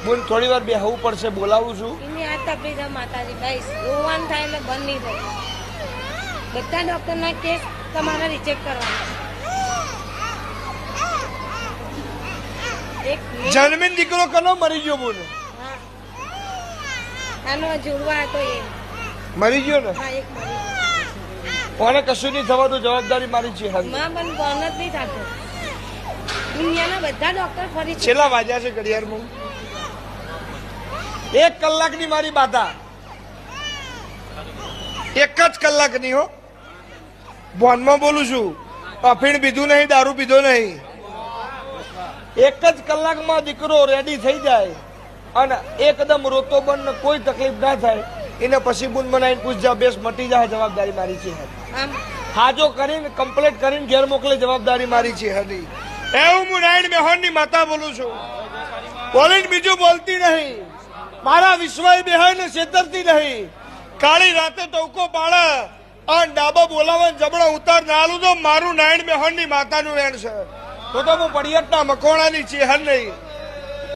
બોલ થોડી વાર બેહવું પડશે, બોલાવું છું. એની આ તકલીફ છે માતાજી ભાઈ, રોવાનું થાય એટલે બંધ નહીં થાય. બધા ડોક્ટરના કેસ તમારે રિજેક્ટ કરવાના. એક જન્મીન દીકરો કનો મરી ગયો? બોલ હા, આનો જોડવા હતો એ. મરી ગયો ને? હા, એક મરી. કોને કશું નહીં થવાતું, જવાબદારી મારી છે. માં પણ બોન જ નહીં થતો. દુનિયાના બધા ડોક્ટર ફરી છે. છેલ્લા વાગ્યા છે ઘડિયાળમાં? 1 કલાકની મારી બાધા, 1 જ કલાકની હો. બોનમાં બોલું છું, અફીણ પીધું નહીં, દારૂ પીધો નહીં. 1 જ કલાકમાં દીકરો રેડી થઈ જાય અને એકદમ રોતો બંધ, કોઈ તકલીફ ના થાય. એને પછી બુન બનાવીને પૂછજા, બેસ મટી જાય, જવાબદારી મારી છે. આમ હાજો કરીને કમ્પ્લીટ કરીને ઘેર મોકલે, જવાબદારી મારી છે. હરી એવું હું નારાયણ મેહોરની માતા બોલું છું. બોલીને બીજું બોલતી નહીં. મારા વિશ્વાસ બેહાઈને છેતરતી નહીં. કાળી રાતે ટોકો પાડે અને ડાબા બોલાવે, જબડો ઉતાર ના આલું તો મારું નારાયણ મેહોરની માતાનું વેણ છે. તો હું પડિયતના મકોણાની ચેહર નહીં.